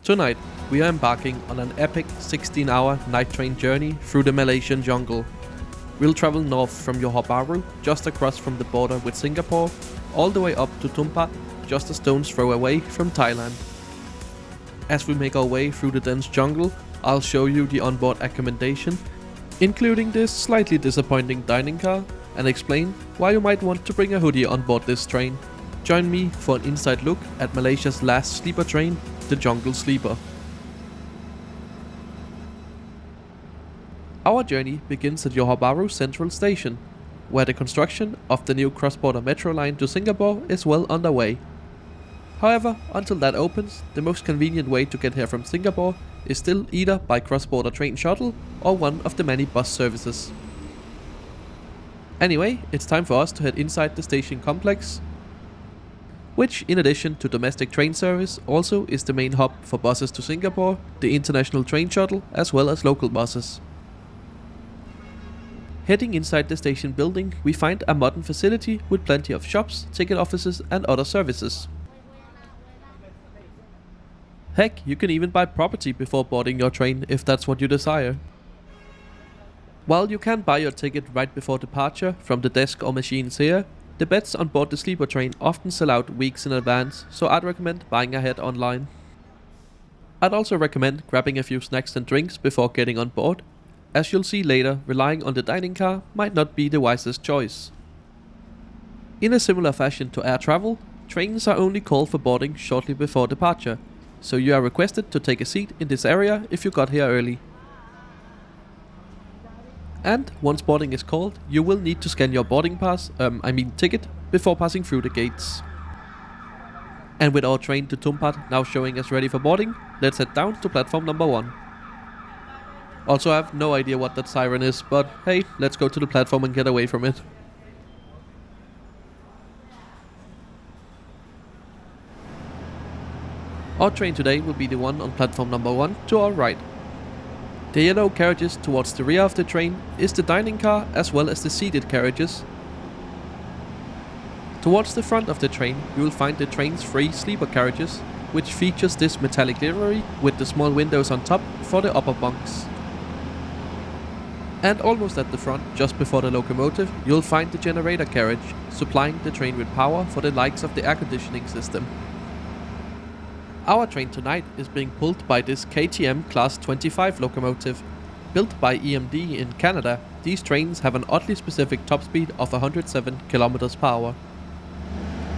Tonight, we are embarking on an epic 16-hour night train journey through the Malaysian jungle. We'll travel north from Johor Bahru, just across from the border with Singapore, all the way up to Tumpat, just a stone's throw away from Thailand. As we make our way through the dense jungle, I'll show you the onboard accommodation, including this slightly disappointing dining car, and explain why you might want to bring a hoodie on board this train. Join me for an inside look at Malaysia's last sleeper train, the Jungle Sleeper. Our journey begins at Johor Bahru Central Station, where the construction of the new cross-border metro line to Singapore is well underway. However, until that opens, the most convenient way to get here from Singapore is still either by cross-border train shuttle or one of the many bus services. Anyway, it's time for us to head inside the station complex, which, in addition to domestic train service, also is the main hub for buses to Singapore, the international train shuttle, as well as local buses. Heading inside the station building, we find a modern facility with plenty of shops, ticket offices and other services. Heck, you can even buy property before boarding your train if that's what you desire. While you can buy your ticket right before departure from the desk or machines here, the beds on board the sleeper train often sell out weeks in advance, so I'd recommend buying ahead online. I'd also recommend grabbing a few snacks and drinks before getting on board. As you'll see later, relying on the dining car might not be the wisest choice. In a similar fashion to air travel, trains are only called for boarding shortly before departure, so you are requested to take a seat in this area if you got here early. And once boarding is called, you will need to scan your boarding pass, ticket, before passing through the gates. And with our train to Tumpat now showing us ready for boarding, let's head down to platform number 1. Also, I have no idea what that siren is, but hey, let's go to the platform and get away from it. Our train today will be the one on platform number 1 to our right. The yellow carriages towards the rear of the train is the dining car as well as the seated carriages. Towards the front of the train you will find the train's 3 sleeper carriages, which features this metallic livery with the small windows on top for the upper bunks. And almost at the front, just before the locomotive, you'll find the generator carriage, supplying the train with power for the likes of the air conditioning system. Our train tonight is being pulled by this KTM Class 25 locomotive. Built by EMD in Canada, these trains have an oddly specific top speed of 107 km per hour.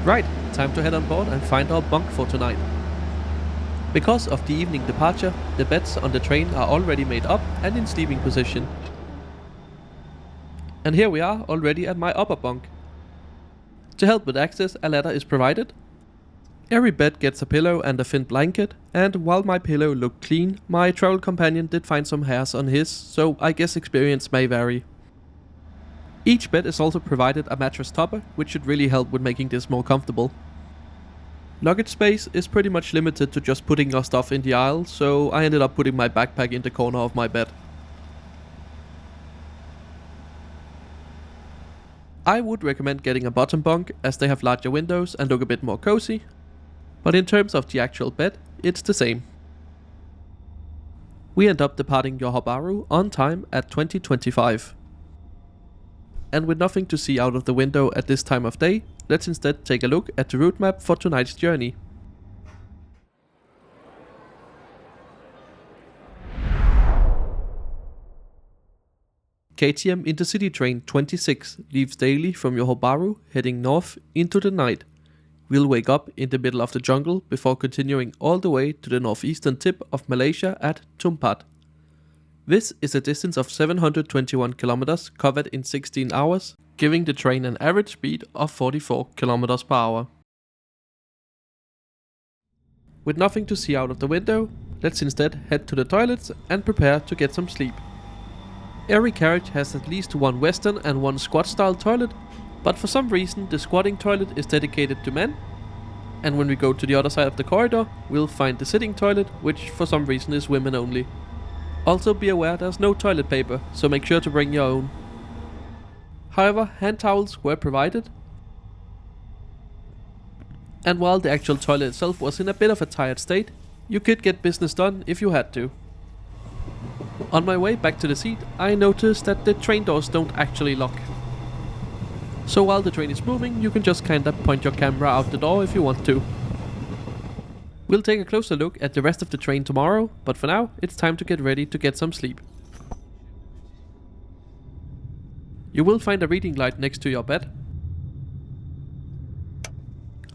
Right, time to head on board and find our bunk for tonight. Because of the evening departure, the beds on the train are already made up and in sleeping position. And here we are already at my upper bunk. To help with access, a ladder is provided. Every bed gets a pillow and a thin blanket, and while my pillow looked clean, my travel companion did find some hairs on his, so I guess experience may vary. Each bed is also provided a mattress topper, which should really help with making this more comfortable. Luggage space is pretty much limited to just putting your stuff in the aisle, so I ended up putting my backpack in the corner of my bed. I would recommend getting a bottom bunk as they have larger windows and look a bit more cozy. But in terms of the actual bed, it's the same. We end up departing Johor Bahru on time at 20:25. And with nothing to see out of the window at this time of day, let's instead take a look at the route map for tonight's journey. KTM Intercity train 26 leaves daily from Johor Bahru heading north into the night. We'll wake up in the middle of the jungle before continuing all the way to the northeastern tip of Malaysia at Tumpat. This is a distance of 721 kilometers covered in 16 hours, giving the train an average speed of 44 kilometers per hour. With nothing to see out of the window, let's instead head to the toilets and prepare to get some sleep. Every carriage has at least one western and one squat style toilet, but for some reason the squatting toilet is dedicated to men, and when we go to the other side of the corridor, we'll find the sitting toilet, which for some reason is women only. Also be aware there's no toilet paper, so make sure to bring your own. However, hand towels were provided, and while the actual toilet itself was in a bit of a tired state, You could get business done if you had to. On my way back to the seat, I noticed that the train doors don't actually lock. So while the train is moving, you can just kinda point your camera out the door if you want to. We'll take a closer look at the rest of the train tomorrow, but for now, it's time to get ready to get some sleep. You will find a reading light next to your bed.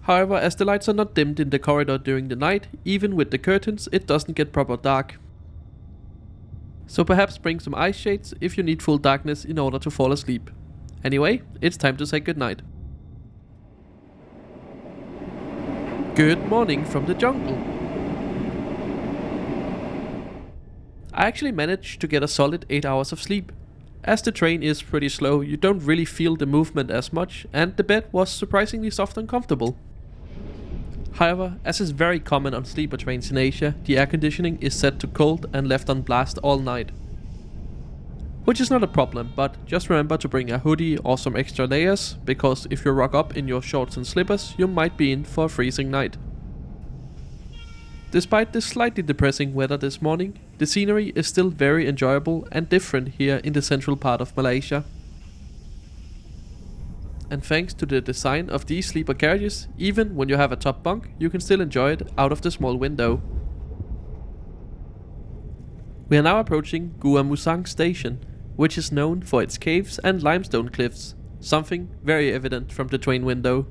However, as the lights are not dimmed in the corridor during the night, even with the curtains, it doesn't get proper dark. So perhaps bring some eye shades if you need full darkness in order to fall asleep. Anyway, it's time to say goodnight. Good morning from the jungle. I actually managed to get a solid 8 hours of sleep. As the train is pretty slow, you don't really feel the movement as much, and the bed was surprisingly soft and comfortable. However, as is very common on sleeper trains in Asia, the air conditioning is set to cold and left on blast all night. Which is not a problem, but just remember to bring a hoodie or some extra layers, because if you rock up in your shorts and slippers, you might be in for a freezing night. Despite the slightly depressing weather this morning, the scenery is still very enjoyable and different here in the central part of Malaysia. And thanks to the design of these sleeper carriages, even when you have a top bunk, you can still enjoy it out of the small window. We are now approaching Gua Musang station, which is known for its caves and limestone cliffs, something very evident from the train window.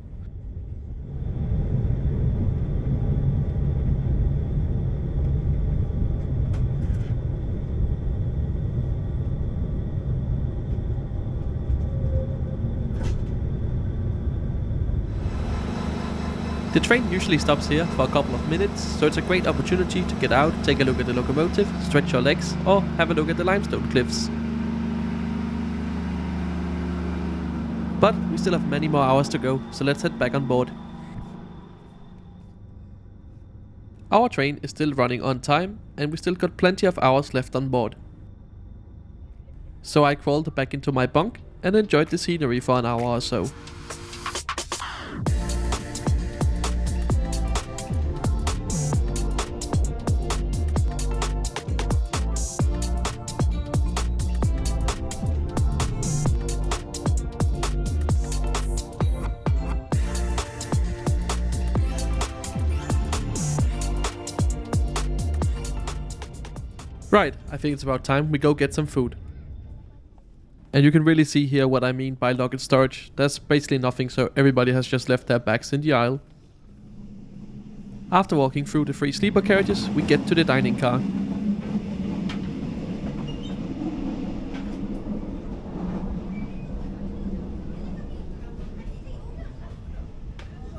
The train usually stops here for a couple of minutes, so it's a great opportunity to get out, take a look at the locomotive, stretch your legs, or have a look at the limestone cliffs. But we still have many more hours to go, so let's head back on board. Our train is still running on time, and we still got plenty of hours left on board. So I crawled back into my bunk and enjoyed the scenery for an hour or so. Right, I think it's about time we go get some food. And you can really see here what I mean by luggage storage. There's basically nothing, so everybody has just left their bags in the aisle. After walking through the 3 sleeper carriages, we get to the dining car.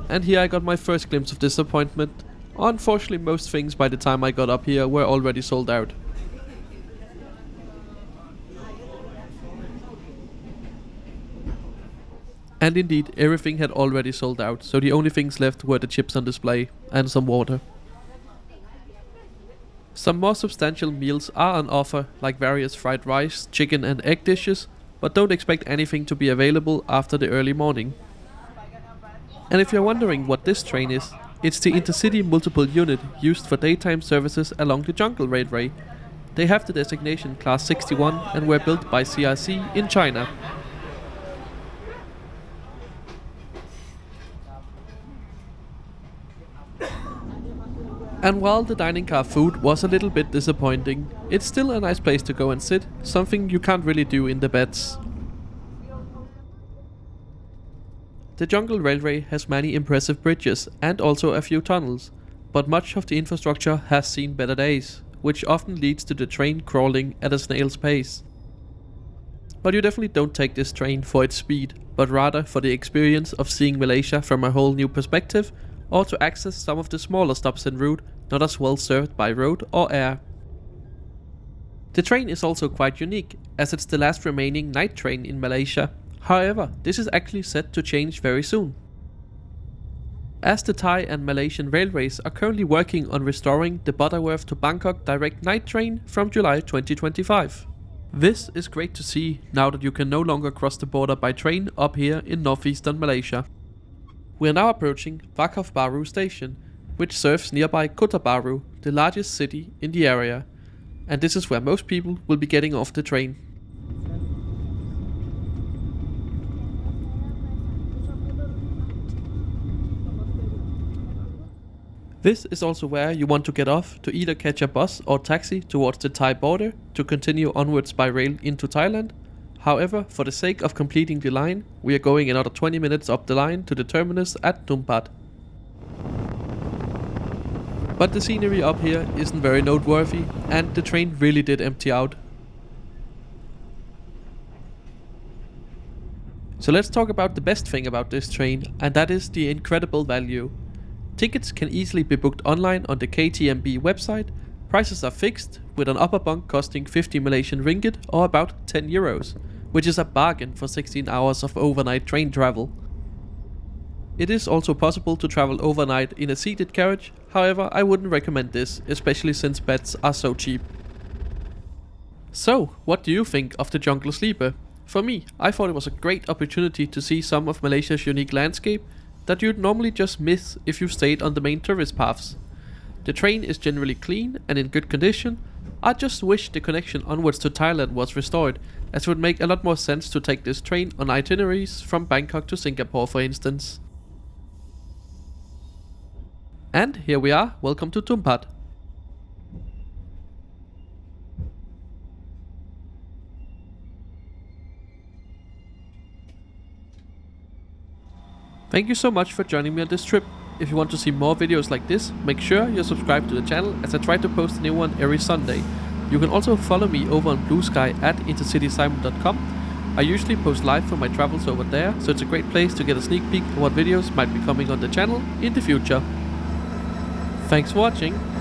And here I got my first glimpse of disappointment. Unfortunately, most things by the time I got up here were already sold out. And indeed, everything had already sold out, so the only things left were the chips on display and some water. Some more substantial meals are on offer, like various fried rice, chicken and egg dishes, but don't expect anything to be available after the early morning. And if you're wondering what this train is, it's the Intercity multiple unit used for daytime services along the Jungle Railway. They have the designation Class 61 and were built by CRC in China. And while the dining car food was a little bit disappointing, it's still a nice place to go and sit, something you can't really do in the beds. The Jungle Railway has many impressive bridges and also a few tunnels, but much of the infrastructure has seen better days, which often leads to the train crawling at a snail's pace. But you definitely don't take this train for its speed, but rather for the experience of seeing Malaysia from a whole new perspective, or to access some of the smaller stops en route not as well served by road or air. The train is also quite unique, as it's the last remaining night train in Malaysia. However, this is actually set to change very soon, as the Thai and Malaysian railways are currently working on restoring the Butterworth to Bangkok direct night train from July 2025. This is great to see now that you can no longer cross the border by train up here in northeastern Malaysia. We are now approaching Kota Bharu station, which serves nearby Kota Bharu, the largest city in the area, and this is where most people will be getting off the train. This is also where you want to get off to either catch a bus or taxi towards the Thai border to continue onwards by rail into Thailand. However, for the sake of completing the line, we are going another 20 minutes up the line to the terminus at Tumpat. But the scenery up here isn't very noteworthy, and the train really did empty out. So let's talk about the best thing about this train, and that is the incredible value. Tickets can easily be booked online on the KTMB website. Prices are fixed, with an upper bunk costing 50 Malaysian ringgit or about 10 euros, which is a bargain for 16 hours of overnight train travel. It is also possible to travel overnight in a seated carriage, however I wouldn't recommend this, especially since beds are so cheap. So, what do you think of the Jungle Sleeper? For me, I thought it was a great opportunity to see some of Malaysia's unique landscape that you'd normally just miss if you stayed on the main tourist paths. The train is generally clean and in good condition. I just wish the connection onwards to Thailand was restored, as it would make a lot more sense to take this train on itineraries from Bangkok to Singapore, for instance. And here we are, welcome to Tumpat. Thank you so much for joining me on this trip. If you want to see more videos like this, make sure you're subscribed to the channel, as I try to post a new one every Sunday. You can also follow me over on Blue Sky at intercitysimon.com. I usually post live from my travels over there, so it's a great place to get a sneak peek of what videos might be coming on the channel in the future. Thanks for watching.